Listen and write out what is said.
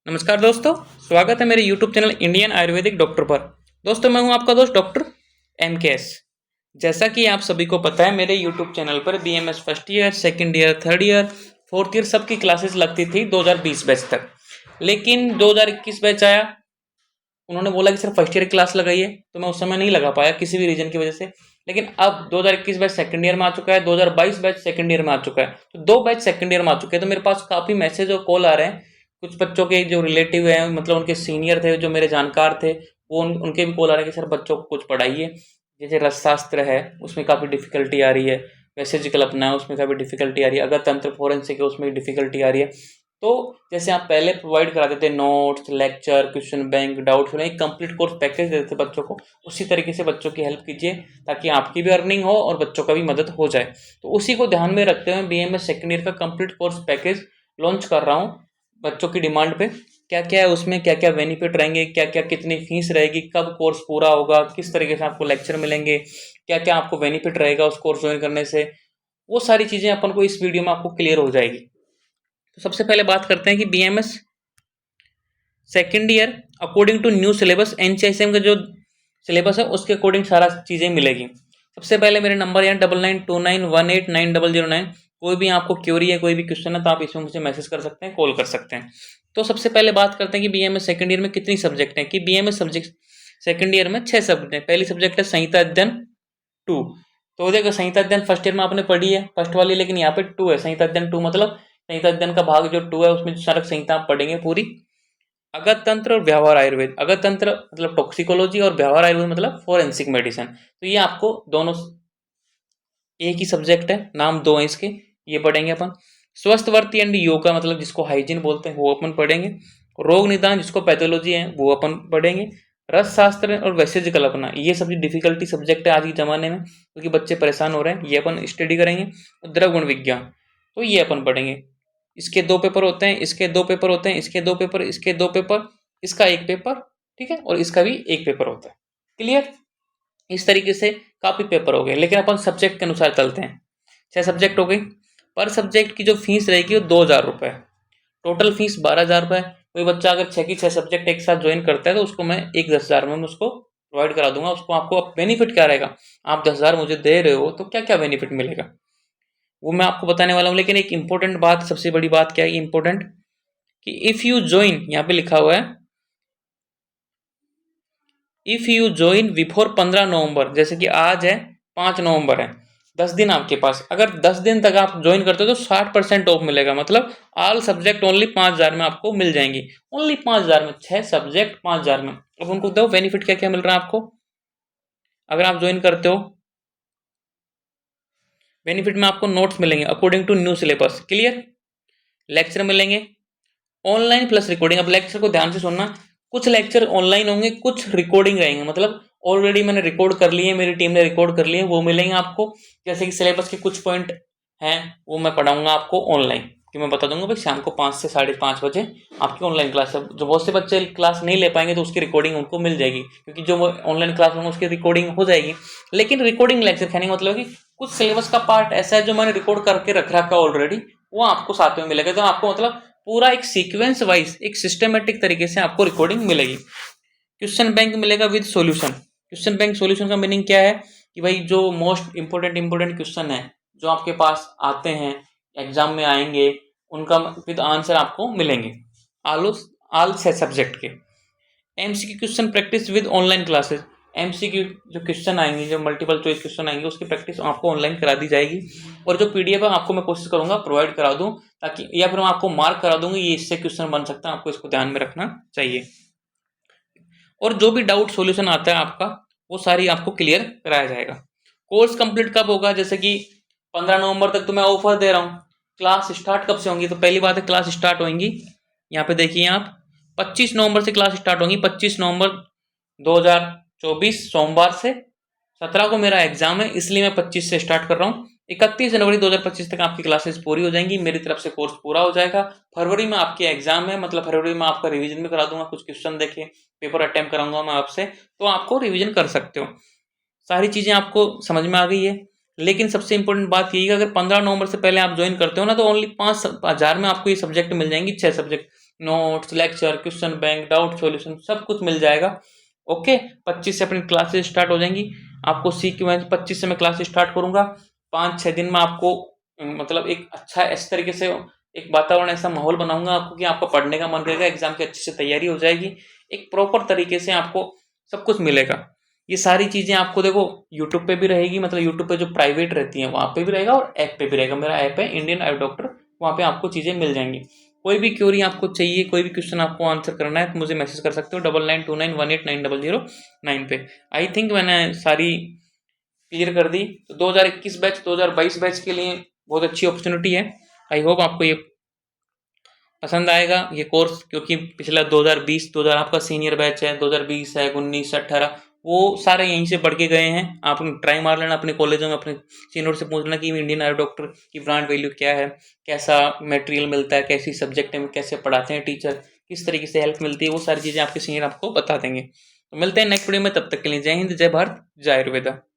नमस्कार दोस्तों, स्वागत है मेरे YouTube channel Indian Ayurvedic doctor पर। दोस्तों मैं हूं आपका दोस्त डॉक्टर MKS। जैसा कि आप सभी को पता है, मेरे YouTube चैनल पर BMS first year, second year, third year, fourth year सबकी क्लासेस लगती थी 2020 बैच तक। लेकिन 2021 बैच आया, उन्होंने बोला कि सिर्फ फर्स्ट ईयर की क्लास लगाइए, तो मैं उस समय नहीं लगा पाया किसी भी रीजन की वजह से। लेकिन अब 2021 बैच सेकंड ईयर में आ चुका है, 2022 बैच सेकंड ईयर में आ चुका है, तो दो बैच सेकंड ईयर में आ चुके हैं। तो मेरे पास काफ़ी मैसेज और कॉल आ रहे हैं। कुछ बच्चों के जो रिलेटिव हैं, मतलब उनके सीनियर थे, जो मेरे जानकार थे, वो उनके भी कॉल आ रहे हैं कि सर बच्चों को कुछ पढ़ाइए। जैसे रसशास्त्र है, उसमें काफ़ी डिफिकल्टी आ रही है। वैसेजिकल अपना है, उसमें काफ़ी डिफिकल्टी आ रही है। अगर तंत्र फोरेंसिक है, उसमें डिफिकल्टी आ रही है। तो जैसे आप पहले प्रोवाइड कराते थे notes, lecture, question bank, doubt filler, एक कंप्लीट कोर्स पैकेज देते थे बच्चों को, उसी तरीके से बच्चों की हेल्प कीजिए ताकि आपकी भी अर्निंग हो और बच्चों का भी मदद हो जाए। तो उसी को ध्यान में रखते हुए BMS सेकेंड ईयर का कंप्लीट कोर्स पैकेज लॉन्च कर रहा हूँ बच्चों की डिमांड पे। क्या क्या है उसमें, क्या क्या बेनिफिट रहेंगे, क्या क्या कितनी फीस रहेगी, कब कोर्स पूरा होगा, किस तरीके से आपको लेक्चर मिलेंगे, क्या क्या आपको बेनिफिट रहेगा उस कोर्स ज्वाइन करने से, वो सारी चीज़ें अपन को इस वीडियो में आपको क्लियर हो जाएगी। तो सबसे पहले बात करते हैं कि BMS second year according to new syllabus, NCISM का जो सिलेबस है उसके अकॉर्डिंग सारा चीज़ें मिलेगी। सबसे पहले मेरे नंबर यहाँ 9929189009। कोई भी आपको क्वेरी है, कोई भी क्वेश्चन है, तो आप इसमें मुझे मैसेज कर सकते हैं, कॉल कर सकते हैं। तो सबसे पहले बात करते हैं कि BMS सेकेंड ईयर में कितनी सब्जेक्ट हैं। कि BMS सब्जेक्ट सेकेंड ईयर में 6 सब्जेक्ट हैं। पहली सब्जेक्ट है संहिता अध्ययन 2। तो देखो, संहिता अध्ययन फर्स्ट ईयर में आपने पढ़ी है, फर्स्ट वाली, लेकिन यहाँ पे 2 है। संहिता अध्ययन 2 मतलब संहिता अध्ययन का भाग जो 2 है, उसमें सारक संहिता आप पढ़ेंगे पूरी। अगत तंत्र और व्यवहार आयुर्वेद, अगत तंत्र मतलब टॉक्सिकोलॉजी और व्यवहार आयुर्वेद मतलब फोरेंसिक मेडिसिन। तो ये आपको दोनों एक ही सब्जेक्ट है, नाम दो है इसके, ये पढ़ेंगे अपन। स्वस्थवर्ती एंड योगा मतलब जिसको हाइजीन बोलते हैं, वो अपन पढ़ेंगे। रोग निदान जिसको पैथोलॉजी है, वो अपन पढ़ेंगे। रस शास्त्र और वैसेजिक कल्पना, ये सभी डिफिकल्टी सब्जेक्ट है आज के ज़माने में, क्योंकि बच्चे परेशान हो रहे हैं, ये अपन स्टडी करेंगे। द्रव गुण विज्ञान, तो ये अपन पढ़ेंगे। इसके 2 पेपर होते हैं, इसके 2 पेपर होते हैं, इसके 2 पेपर, इसके 2 पेपर, इसका 1 पेपर, ठीक है, और इसका भी 1 पेपर होता है। क्लियर? इस तरीके से काफ़ी पेपर हो गए, लेकिन अपन सब्जेक्ट के अनुसार चलते हैं। 6 सब्जेक्ट हो गई। पर सब्जेक्ट की जो फीस रहेगी वो 2000 रुपये। टोटल फीस 12,000 रुपये। कोई बच्चा अगर 6 की 6 सब्जेक्ट एक साथ ज्वाइन करता है तो उसको मैं एक 10,000 में उसको प्रोवाइड करा दूंगा। उसको आपको बेनिफिट क्या रहेगा, आप 10,000 मुझे दे रहे हो तो क्या क्या बेनिफिट मिलेगा, वो मैं आपको बताने वाला हूँ। लेकिन एक इंपॉर्टेंट बात, सबसे बड़ी बात क्या है इंपॉर्टेंट, कि इफ़ यू ज्वाइन, यहाँ पे लिखा हुआ है इफ़ यू ज्वाइन बिफोर 15 नवंबर, जैसे कि आज है 5 नवंबर है, 10 दिन आपके पास। अगर 10 दिन तक आप ज्वाइन करते हो तो 60% ऑफ मिलेगा। मतलब ऑल सब्जेक्ट ओनली 5,000 में आपको मिल जाएंगी। ओनली 5,000 में, 6 सब्जेक्ट 5,000 में। अब उनको दो बेनिफिट क्या क्या मिल रहा है आपको अगर आप ज्वाइन करते हो। बेनिफिट में आपको नोट्स मिलेंगे according to new syllabus, clear. Lecture मिलेंगे ऑनलाइन प्लस रिकॉर्डिंग। अब लेक्चर को ध्यान से सुनना, कुछ लेक्चर ऑनलाइन होंगे, कुछ रिकॉर्डिंग रहेंगे। मतलब ऑलरेडी मैंने रिकॉर्ड कर लिए, मेरी टीम ने रिकॉर्ड कर लिए, वो मिलेंगे आपको। जैसे कि सिलेबस के कुछ पॉइंट हैं वो मैं पढ़ाऊंगा आपको ऑनलाइन, कि मैं बता दूंगा भाई शाम को 5 से 5:30 बजे आपकी ऑनलाइन क्लास है। जो बहुत से बच्चे क्लास नहीं ले पाएंगे तो उसकी रिकॉर्डिंग उनको मिल जाएगी, क्योंकि जो ऑनलाइन क्लास होंगे उसकी रिकॉर्डिंग हो जाएगी। लेकिन रिकॉर्डिंग लेक्चर कहने का मतलब कि कुछ सिलेबस का पार्ट ऐसा है जो मैंने रिकॉर्ड करके रख रखा है ऑलरेडी, वो आपको साथ में मिलेगा। तो आपको मतलब पूरा एक सीक्वेंस वाइज, एक सिस्टमेटिक तरीके से आपको रिकॉर्डिंग मिलेगी। क्वेश्चन बैंक मिलेगा with solution. Question bank solution का मीनिंग क्या है, कि भाई जो मोस्ट इंपोर्टेंट क्वेश्चन है जो आपके पास आते हैं, एग्जाम में आएंगे, उनका विद आंसर आपको मिलेंगे। आलो ऑल 6 सब्जेक्ट के। MCQ question practice with online classes. MCQ जो क्वेश्चन आएंगे, जो मल्टीपल चॉइस क्वेश्चन आएंगे, उसकी प्रैक्टिस आपको ऑनलाइन करा दी जाएगी। और जो PDF है आपको मैं कोशिश करूंगा प्रोवाइड करा दूं, ताकि, या फिर मैं आपको मार्क करा दूंगी ये इससे क्वेश्चन बन सकता है, आपको इसको ध्यान में रखना चाहिए। और जो भी डाउट सॉल्यूशन आता है आपका, वो सारी आपको क्लियर कराया जाएगा। कोर्स कंप्लीट कब होगा, जैसे कि 15 नवंबर तक तो मैं ऑफर दे रहा हूँ। क्लास स्टार्ट कब से होंगी, तो पहली बात है क्लास स्टार्ट होंगी, यहाँ पे देखिए आप, 25 नवंबर से क्लास स्टार्ट होंगी। 25 नवंबर 2024 सोमवार से। 17 को मेरा एग्जाम है, इसलिए मैं 25 से स्टार्ट कर रहा हूँ। 31 जनवरी 2025 तक आपकी क्लासेस पूरी हो जाएंगी, मेरी तरफ से कोर्स पूरा हो जाएगा। फरवरी में आपके एग्जाम है, मतलब फरवरी में आपका रिवीजन भी करा दूंगा, कुछ क्वेश्चन देखे, पेपर अटेम्प्ट कराऊंगा मैं आपसे, तो आपको रिवीजन कर सकते हो। सारी चीज़ें आपको समझ में आ गई है। लेकिन सबसे इंपॉर्टेंट बात यही है, अगर 15 नवंबर से पहले आप ज्वाइन करते हो ना, तो ओनली 5,000 में आपको ये सब्जेक्ट मिल जाएंगी, 6 subject. Notes, lecture, question bank, doubt solution सब कुछ मिल जाएगा। ओके, 25 से अपनी क्लासेस स्टार्ट हो जाएंगी। आपको सीक्वेंस 25 से मैं क्लासेस स्टार्ट करूँगा। 5-6 दिन में आपको मतलब एक अच्छा इस तरीके से एक वातावरण, ऐसा माहौल बनाऊंगा आपको कि आपको पढ़ने का मन करेगा, एग्जाम की अच्छे से तैयारी हो जाएगी, एक प्रॉपर तरीके से आपको सब कुछ मिलेगा। ये सारी चीज़ें आपको देखो यूट्यूब पे भी रहेगी, मतलब यूट्यूब पे जो प्राइवेट रहती हैं वहाँ पे भी रहेगा और ऐप पे भी रहेगा। मेरा ऐप है इंडियन आई डॉक्टर, वहाँ पे आपको चीज़ें मिल जाएंगी। कोई भी क्यूरी आपको चाहिए, कोई भी क्वेश्चन आपको आंसर करना है तो मुझे मैसेज कर सकते हो 9929189009 पे। आई थिंक मैंने सारी क्लियर कर दी। तो 2021 बैच 2022 बैच के लिए बहुत अच्छी अपॉर्चुनिटी है। आई होप आपको ये पसंद आएगा ये कोर्स, क्योंकि पिछला 2020 2000 आपका सीनियर बैच है, 2020 है, 19 18 वो सारे यहीं से पढ़ के गए हैं। आप ट्राई मार लेना अपने कॉलेजों में, अपने सीनियर से पूछ लेना कि इंडियन आई डॉक्टर की ब्रांड वैल्यू क्या है, कैसा मटेरियल मिलता है, कैसी सब्जेक्ट में कैसे पढ़ाते हैं टीचर, किस तरीके से हेल्प मिलती है, वो सारी चीज़ें आपके सीनियर आपको बता देंगे। तो मिलते हैं नेक्स्ट वीडियो में, तब तक के लिए जय हिंद, जय भारत, जय आयुर्वेदा।